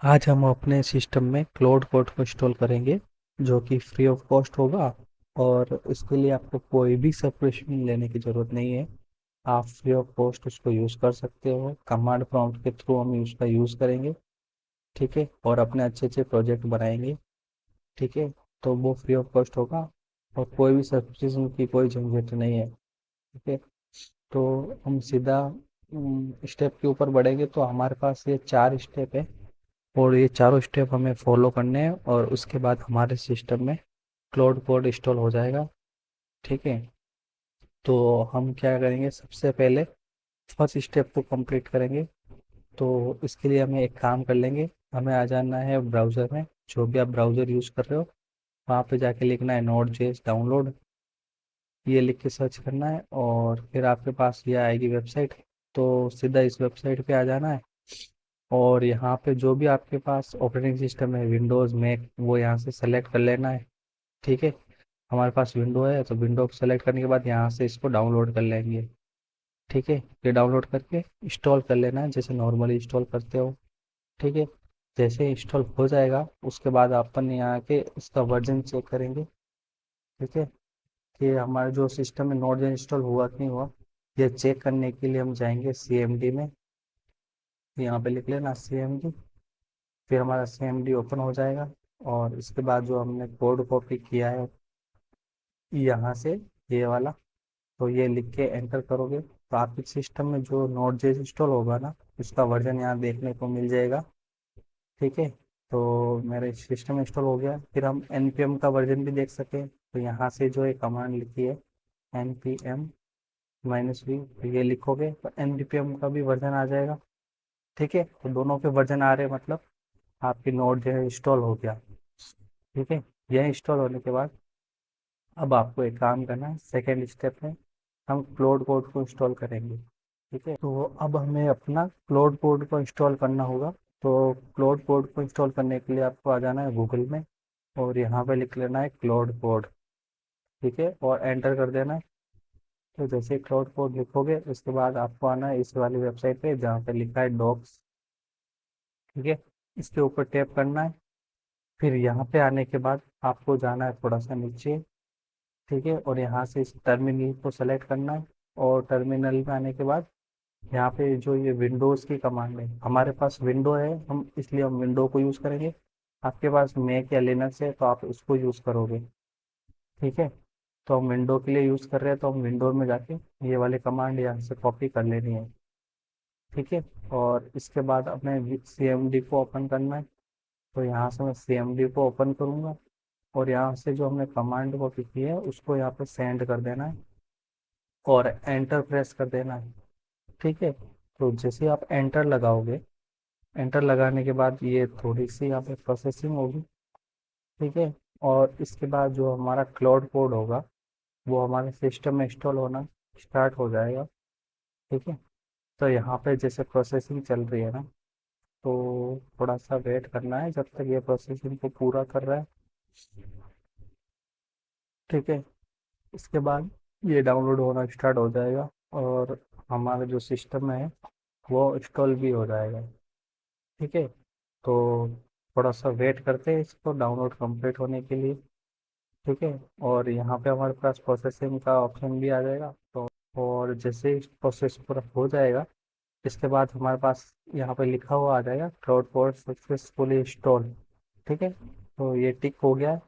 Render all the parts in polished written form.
आज हम अपने सिस्टम में क्लाउड कोड को इंस्टॉल करेंगे जो कि फ्री ऑफ कॉस्ट होगा। और इसके लिए आपको कोई भी सब्सक्रिप्शन लेने की ज़रूरत नहीं है। आप फ्री ऑफ कॉस्ट उसको यूज़ कर सकते हो। कमांड प्रॉम्प्ट के थ्रू हम उसका यूज़ करेंगे। ठीक है, और अपने अच्छे अच्छे प्रोजेक्ट बनाएंगे। ठीक है, तो वो फ्री ऑफ कॉस्ट होगा और कोई भी सब्सक्रिप्शन की कोई झंझट नहीं है। ठीक है, तो हम सीधा स्टेप के ऊपर बढ़ेंगे। तो हमारे पास ये 4 स्टेप है और ये चारों स्टेप हमें फॉलो करने हैं और उसके बाद हमारे सिस्टम में क्लाउड कोड इंस्टॉल हो जाएगा। ठीक है, तो हम क्या करेंगे, सबसे पहले फर्स्ट स्टेप को कंप्लीट करेंगे। तो इसके लिए हमें एक काम कर लेंगे। हमें आ जाना है ब्राउज़र में, जो भी आप ब्राउज़र यूज़ कर रहे हो वहाँ पे जाके लिखना है नोड जेएस डाउनलोड। ये लिख के सर्च करना है और फिर आपके पास ये आएगी वेबसाइट। तो सीधा इस वेबसाइट पे आ जाना है और यहाँ पे जो भी आपके पास ऑपरेटिंग सिस्टम है, विंडोज़ मैक, वो यहाँ से सेलेक्ट कर लेना है। ठीक है, हमारे पास विंडो है तो विंडो को सेलेक्ट करने के बाद यहाँ से इसको डाउनलोड कर लेंगे। ठीक है, ये डाउनलोड करके इंस्टॉल कर लेना है जैसे नॉर्मली इंस्टॉल करते हो। ठीक है, जैसे इंस्टॉल हो जाएगा उसके बाद अपन यहाँ के इसका वर्जन चेक करेंगे। ठीक है, कि हमारा जो सिस्टम में नोट इंस्टॉल हुआ कि नहीं हुआ, ये चेक करने के लिए हम जाएंगे सीएमडी में। यहाँ पे लिख लेना सीएमडी। फिर हमारा सीएमडी ओपन हो जाएगा और इसके बाद जो हमने कोड कॉपी किया है यहाँ से, ये वाला, तो ये लिख के एंटर करोगे तो आपके सिस्टम में जो नोट जेएस इंस्टॉल होगा ना, उसका वर्जन यहाँ देखने को मिल जाएगा। ठीक है, तो मेरे सिस्टम इंस्टॉल हो गया। फिर हम npm का वर्जन भी देख सकें तो यहाँ से जो है कमांड लिखी है npm -v, ये लिखोगे तो npm का भी वर्जन आ जाएगा। ठीक है, तो दोनों के वर्जन आ रहे हैं, मतलब आपकी नोट जो है इंस्टॉल हो गया। ठीक है, यह इंस्टॉल होने के बाद अब आपको एक काम करना है। सेकेंड स्टेप में हम क्लाउड कोड को इंस्टॉल करेंगे। ठीक है, तो अब हमें अपना क्लाउड कोड को इंस्टॉल करना होगा। तो क्लाउड कोड को इंस्टॉल करने के लिए आपको आ जाना है गूगल में और यहाँ पे लिख लेना है क्लाउड कोड। ठीक है, और एंटर कर देना है। तो जैसे क्लाउड कोड लिखोगे उसके बाद आपको आना है इस वाली वेबसाइट पे जहाँ पे लिखा है डॉक्स। ठीक है, इसके ऊपर टैप करना है। फिर यहाँ पे आने के बाद आपको जाना है थोड़ा सा नीचे। ठीक है, और यहाँ से इस टर्मिनल को सेलेक्ट करना है और टर्मिनल में आने के बाद यहाँ पे जो ये विंडोज़ की कमांड है, हमारे पास विंडो है हम इसलिए हम विंडो को यूज़ करेंगे। आपके पास मैक या लिनक्स है तो आप उसको यूज़ करोगे। ठीक है, तो हम विंडो के लिए यूज़ कर रहे हैं तो हम विंडो में जाके ये वाले कमांड यहाँ से कॉपी कर लेनी है। ठीक है, और इसके बाद अपने सीएमडी को ओपन करना है। तो यहाँ से मैं सीएमडी को ओपन करूँगा और यहाँ से जो हमने कमांड कॉपी की है उसको यहाँ पे सेंड कर देना है और एंटर प्रेस कर देना है। ठीक है, तो जैसे आप एंटर लगाओगे, एंटर लगाने के बाद ये थोड़ी सी यहाँ पे प्रोसेसिंग होगी। ठीक है, और इसके बाद जो हमारा क्लाउड कोड होगा वो हमारे सिस्टम में इंस्टॉल होना स्टार्ट हो जाएगा। ठीक है, तो यहाँ पे जैसे प्रोसेसिंग चल रही है ना, तो थोड़ा सा वेट करना है जब तक ये प्रोसेसिंग को पूरा कर रहा है। ठीक है, इसके बाद ये डाउनलोड होना स्टार्ट हो जाएगा और हमारा जो सिस्टम है वो इंस्टॉल भी हो जाएगा। ठीक है, तो थोड़ा सा वेट करते हैं इसको डाउनलोड कंप्लीट होने के लिए। ठीक है, और यहाँ पे हमारे पास प्रोसेसिंग का ऑप्शन भी आ जाएगा। तो और जैसे ही प्रोसेस पूरा हो जाएगा इसके बाद हमारे पास यहाँ पे लिखा हुआ आ जाएगा क्लाउड कोड सक्सेसफुली इंस्टॉल। ठीक है, तो ये टिक हो गया है,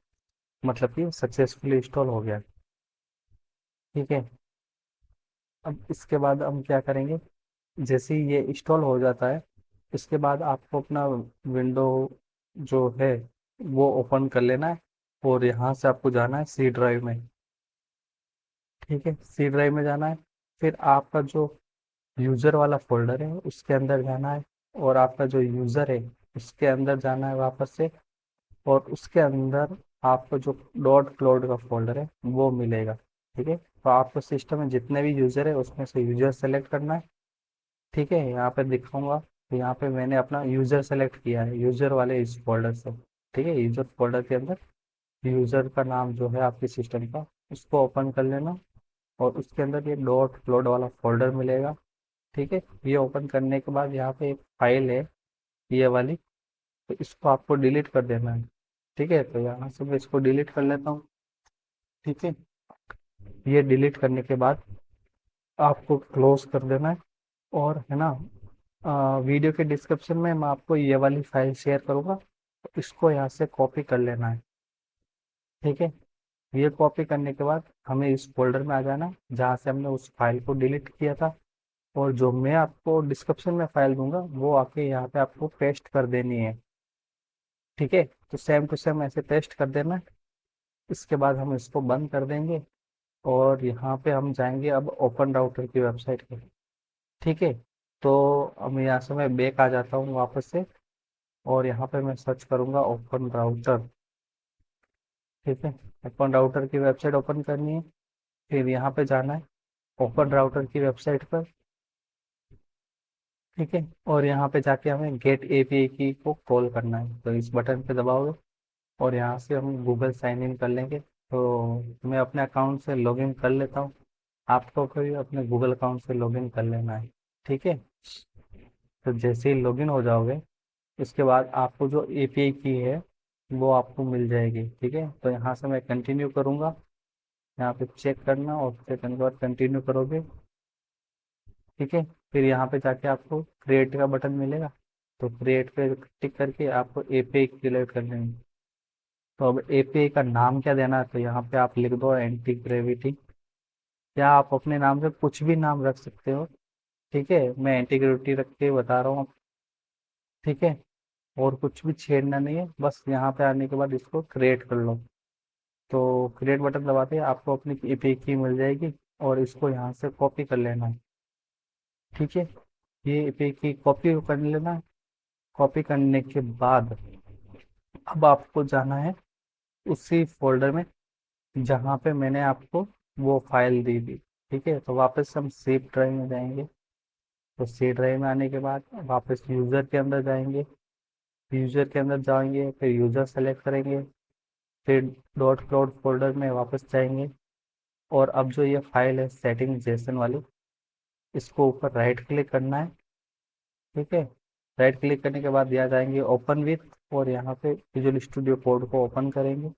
मतलब कि सक्सेसफुली इंस्टॉल हो गया। ठीक है, अब इसके बाद हम क्या करेंगे, जैसे ही ये इंस्टॉल हो जाता है इसके बाद आपको अपना विंडो जो है वो ओपन कर लेना है और यहाँ से आपको जाना है सी ड्राइव में। ठीक है, सी ड्राइव में जाना है। फिर आपका जो यूज़र वाला फोल्डर है उसके अंदर जाना है और आपका जो यूज़र है उसके अंदर जाना है वापस से। और उसके अंदर आपको जो डॉट क्लाउड का फोल्डर है वो मिलेगा। ठीक है, तो आपको सिस्टम में जितने भी यूज़र है उसमें से यूज़र सेलेक्ट करना है। ठीक है, यहाँ पे दिखाऊंगा तो यहाँ पे मैंने अपना यूज़र सेलेक्ट किया है यूज़र वाले इस फोल्डर से। ठीक है, यूज़र फोल्डर के अंदर यूज़र का नाम जो है आपके सिस्टम का उसको ओपन कर लेना और उसके अंदर ये डॉट क्लाउड वाला फोल्डर मिलेगा। ठीक है, ये ओपन करने के बाद यहाँ पे एक फाइल है ये वाली, तो इसको आपको डिलीट कर देना है। ठीक है, तो यहाँ से मैं इसको डिलीट कर लेता हूँ। ठीक है, ये डिलीट करने के बाद आपको क्लोज कर देना है। और है ना, वीडियो के डिस्क्रिप्शन में मैं आपको ये वाली फाइल शेयर करूँगा, तो इसको यहाँ से कॉपी कर लेना है। ठीक है, ये कॉपी करने के बाद हमें इस फोल्डर में आ जाना है जहाँ से हमने उस फाइल को डिलीट किया था। और जो मैं आपको डिस्क्रिप्शन में फाइल दूंगा वो आके यहाँ पे आपको पेस्ट कर देनी है। ठीक है, तो सेम टू सेम ऐसे पेस्ट कर देना है। इसके बाद हम इसको बंद कर देंगे और यहाँ पे हम जाएंगे अब ओपन राउटर की वेबसाइट पे। ठीक है, तो अब यहाँ से मैं बैक आ जाता हूँ वापस से, और यहाँ पे मैं सर्च करूँगा ओपन राउटर। ठीक है, ओपन राउटर की वेबसाइट ओपन करनी है, फिर यहाँ पे जाना है ओपन राउटर की वेबसाइट पर। ठीक है, और यहाँ पे जाके हमें गेट एपीआई की को कॉल करना है, तो इस बटन पे दबाओगे और यहाँ से हम गूगल साइन इन कर लेंगे। तो मैं अपने अकाउंट से लॉगिन कर लेता हूँ, आपको भी अपने गूगल अकाउंट से लॉगिन कर लेना है। ठीक है, तो जैसे ही लॉगिन हो जाओगे इसके बाद आपको जो एपीआई की है वो आपको मिल जाएगी। ठीक है, तो यहाँ से मैं कंटिन्यू करूँगा, यहाँ पे चेक करना और चेक करने के बाद कंटिन्यू करोगे। ठीक है, फिर यहाँ पे जाके आपको क्रिएट का बटन मिलेगा, तो क्रिएट पे टिक करके आपको एपीआई क्रिएट कर देंगे। तो अब एपीआई का नाम क्या देना है, तो यहाँ पे आप लिख दो एंटी ग्रेविटी, या आप अपने नाम से कुछ भी नाम रख सकते हो। ठीक है, मैं एंटी ग्रेविटी रख के बता रहा हूँ। ठीक है, और कुछ भी छेड़ना नहीं है, बस यहाँ पे आने के बाद इसको क्रिएट कर लो। तो क्रिएट बटन दबाते ही आपको अपनी एपीआई की मिल जाएगी और इसको यहाँ से कॉपी कर लेना है। ठीक है, ये एपीआई की कॉपी कर लेना है। कॉपी करने के बाद अब आपको जाना है उसी फोल्डर में जहाँ पे मैंने आपको वो फाइल दी थी। ठीक है, तो वापस हम सेव ड्राइव में जाएंगे। तो सी ड्राइव में आने के बाद वापस यूज़र के अंदर जाएंगे, यूज़र के अंदर जाएंगे फिर यूज़र सेलेक्ट करेंगे, फिर डॉट क्लाउड फोल्डर में वापस जाएंगे। और अब जो ये फाइल है सेटिंग जेसन वाली, इसको ऊपर राइट क्लिक करना है। ठीक है, राइट क्लिक करने के बाद यहाँ जाएंगे ओपन विथ, और यहाँ पे विजुअल स्टूडियो कोड को ओपन करेंगे।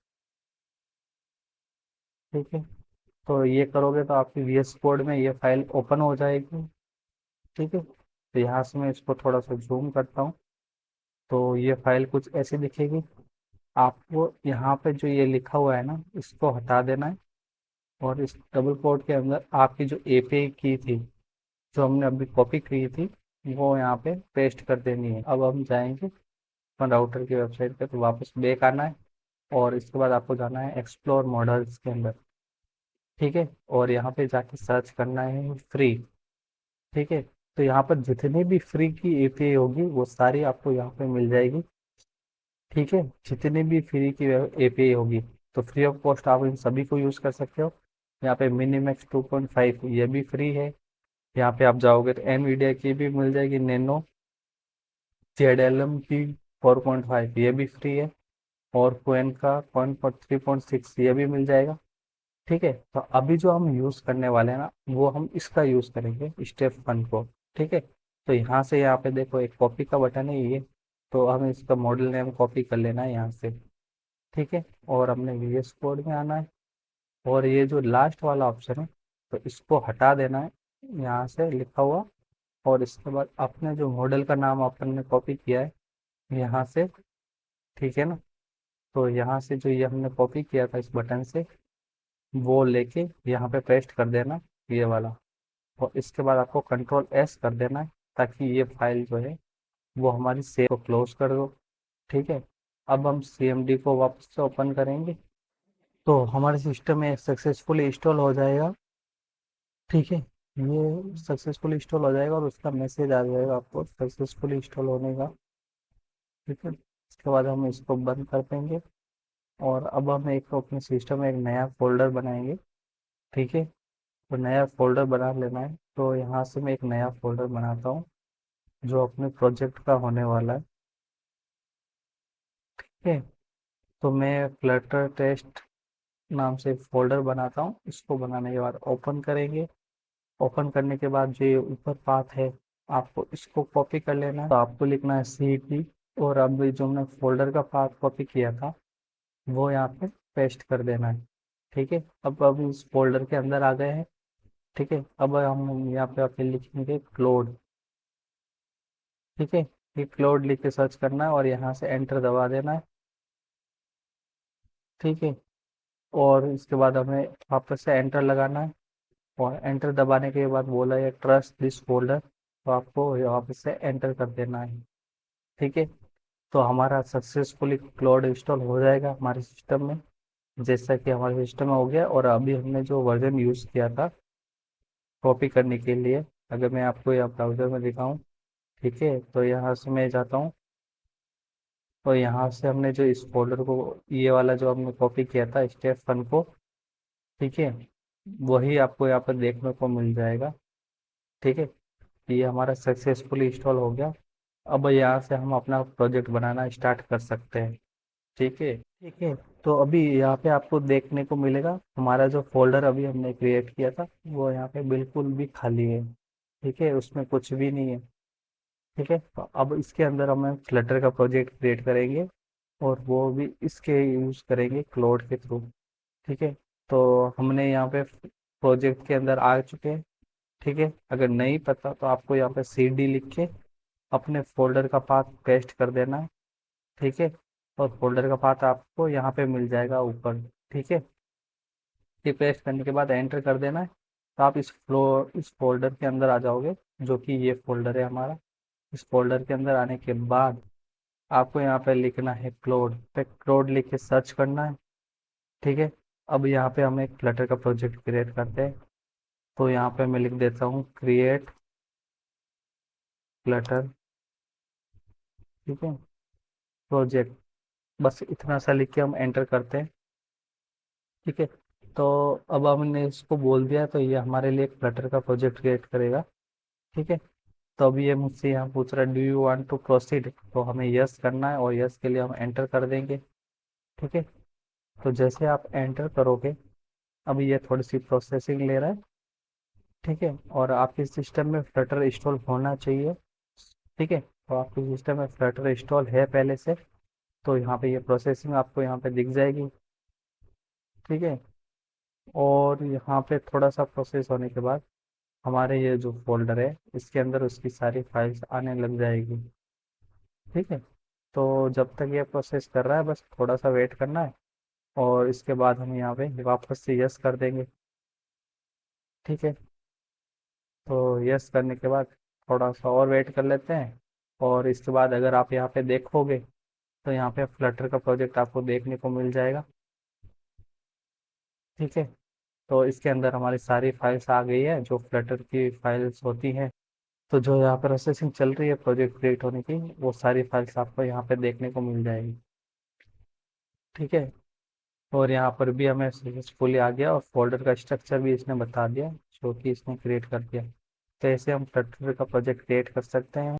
ठीक है, तो ये करोगे तो आपकी वीएस कोड में ये फाइल ओपन हो जाएगी। ठीक है, तो यहाँ से मैं इसको थोड़ा सा जूम करता हूँ, तो ये फाइल कुछ ऐसी दिखेगी। आपको यहाँ पे जो ये लिखा हुआ है ना इसको हटा देना है, और इस डबल कोड के अंदर आपकी जो एपीआई की थी जो हमने अभी कॉपी की थी वो यहाँ पे पेस्ट कर देनी है। अब हम जाएंगे अपन राउटर की वेबसाइट पे, तो वापस बैक आना है और इसके बाद आपको जाना है एक्सप्लोर मॉडल्स के अंदर। ठीक है, और यहाँ पे जाके सर्च करना है फ्री। ठीक है, तो यहाँ पर जितनी भी फ्री की एपीआई होगी वो सारी आपको यहाँ पे मिल जाएगी। ठीक है, जितनी भी फ्री की एपीआई होगी तो फ्री ऑफ कॉस्ट आप इन सभी को यूज़ कर सकते हो। यहाँ पे मिनीमैक्स 2.5 ये भी फ्री है। यहाँ पे आप जाओगे तो एनवीडिया की भी मिल जाएगी, नैनो जेडएलएम की 4.5 ये भी फ्री है, और कोएन का 3.6 ये भी मिल जाएगा। ठीक है, तो अभी जो हम यूज़ करने वाले हैं ना वो हम इसका यूज़ करेंगे स्टेप 1 को। ठीक है, तो यहाँ से यहाँ पे देखो एक कॉपी का बटन है ये, तो हमें इसका मॉडल नेम कॉपी कर लेना है यहाँ से। ठीक है, और हमने वीएस कोड में आना है, और ये जो लास्ट वाला ऑप्शन है तो इसको हटा देना है यहाँ से लिखा हुआ, और इसके बाद अपने जो मॉडल का नाम अपन ने कॉपी किया है यहाँ से। ठीक है ना, तो यहाँ से जो ये हमने कॉपी किया था इस बटन से वो लेके यहाँ पे पेस्ट कर देना ये वाला, और इसके बाद आपको कंट्रोल एस कर देना है ताकि ये फाइल जो है वो हमारी सेव को क्लोज कर दो। ठीक है, अब हम सीएमडी को वापस से ओपन करेंगे, तो हमारे सिस्टम में सक्सेसफुली इंस्टॉल हो जाएगा। ठीक है, ये सक्सेसफुली इंस्टॉल हो जाएगा और उसका मैसेज आ जाएगा आपको सक्सेसफुली इंस्टॉल होने का। ठीक है, इसके बाद हम इसको बंद कर देंगे, और अब हम एक अपने सिस्टम में एक नया फोल्डर बनाएंगे। ठीक है, तो नया फोल्डर बना लेना है, तो यहाँ से मैं एक नया फोल्डर बनाता हूँ जो अपने प्रोजेक्ट का होने वाला है। ठीक है, तो मैं फ्लटर टेस्ट नाम से एक फोल्डर बनाता हूँ, इसको बनाने के बाद ओपन करेंगे। ओपन करने के बाद जो ये ऊपर पाथ है आपको इसको कॉपी कर लेना है, तो आपको लिखना है सी टी और अब जो हमने फोल्डर का पाथ कॉपी किया था वो यहाँ पे पेस्ट कर देना है। ठीक है, अब इस फोल्डर के अंदर आ गए हैं। ठीक है, अब हम यहाँ पे आके लिखेंगे क्लोड। ठीक है, ये क्लोड लिख के सर्च करना है और यहाँ से एंटर दबा देना है। ठीक है, और इसके बाद हमें वापस से एंटर लगाना है, और एंटर दबाने के बाद बोला है ट्रस्ट दिस फोल्डर, तो आपको वापस से एंटर कर देना है। ठीक है, तो हमारा सक्सेसफुली क्लाउड इंस्टॉल हो जाएगा हमारे सिस्टम में, जैसा कि हमारे सिस्टम में हो गया। और अभी हमने जो वर्जन यूज़ किया था कॉपी करने के लिए, अगर मैं आपको यहाँ ब्राउज़र में दिखाऊँ, ठीक है, तो यहाँ से मैं जाता हूँ, और यहाँ से हमने जो इस फोल्डर को, ये वाला जो हमने कॉपी किया था स्टेप 1 को, ठीक है, वही आपको यहाँ पर देखने को मिल जाएगा। ठीक है, ये हमारा सक्सेसफुली इंस्टॉल हो गया। अब यहाँ से हम अपना प्रोजेक्ट बनाना स्टार्ट कर सकते हैं। ठीक है, ठीक है, तो अभी यहाँ पे आपको देखने को मिलेगा हमारा जो फोल्डर अभी हमने क्रिएट किया था वो यहाँ पे बिल्कुल भी खाली है। ठीक है, उसमें कुछ भी नहीं है। ठीक है, तो अब इसके अंदर हम फ्लटर का प्रोजेक्ट क्रिएट करेंगे, और वो भी इसके यूज करेंगे क्लाउड के थ्रू। ठीक है, तो हमने यहाँ पे प्रोजेक्ट के अंदर आ चुके हैं। ठीक है, अगर नहीं पता तो आपको यहाँ पे cd लिख के अपने फोल्डर का पाथ पेस्ट कर देना है। ठीक है, और फोल्डर का पाथ आपको यहाँ पे मिल जाएगा ऊपर। ठीक है, ये पेस्ट करने के बाद एंटर कर देना है, तो आप इस फोल्डर के अंदर आ जाओगे, जो कि ये फोल्डर है हमारा। इस फोल्डर के अंदर आने के बाद आपको यहाँ पे लिखना है क्लोड, पे क्लोड लिख के सर्च करना है। ठीक है, अब यहाँ पे हम एक फ्लटर का प्रोजेक्ट क्रिएट करते हैं, तो यहाँ पे मैं लिख देता हूँ क्रिएट फ्लटर। ठीक है, प्रोजेक्ट, बस इतना सा लिख के हम एंटर करते हैं। ठीक है, तो अब हमने इसको बोल दिया, तो ये हमारे लिए एक फ्लटर का प्रोजेक्ट क्रिएट करेगा। ठीक है, तो अब ये मुझसे यहाँ पूछ रहा है do you want to proceed, तो हमें यस करना है, और यस के लिए हम एंटर कर देंगे। ठीक है, तो जैसे आप एंटर करोगे, अब ये थोड़ी सी प्रोसेसिंग ले रहा है। ठीक है, और आपके सिस्टम में फ्लटर इंस्टॉल होना चाहिए। ठीक है, तो आपके सिस्टम में फ्लटर इंस्टॉल है पहले से, तो यहाँ पे ये प्रोसेसिंग आपको यहाँ पे दिख जाएगी। ठीक है, और यहाँ पे थोड़ा सा प्रोसेस होने के बाद हमारे ये जो फोल्डर है इसके अंदर उसकी सारी फाइल्स आने लग जाएगी। ठीक है, तो जब तक ये प्रोसेस कर रहा है बस थोड़ा सा वेट करना है, और इसके बाद हम यहाँ पे वापस से यस कर देंगे। ठीक है, तो यस करने के बाद थोड़ा सा और वेट कर लेते हैं, और इसके बाद अगर आप यहाँ पे देखोगे तो यहाँ पे फ्लटर का प्रोजेक्ट आपको देखने को मिल जाएगा। ठीक है, तो इसके अंदर हमारी सारी फाइल्स आ गई है जो फ्लटर की फाइल्स होती हैं। तो जो यहाँ पे प्रोसेसिंग चल रही है प्रोजेक्ट क्रिएट होने की, वो सारी फाइल्स आपको यहाँ पे देखने को मिल जाएगी। ठीक है, और यहाँ पर भी हमें सक्सेसफुली आ गया, और फोल्डर का स्ट्रक्चर भी इसने बता दिया जो कि इसने क्रिएट कर दिया। तो ऐसे हम फ्लटर का प्रोजेक्ट क्रिएट कर सकते हैं।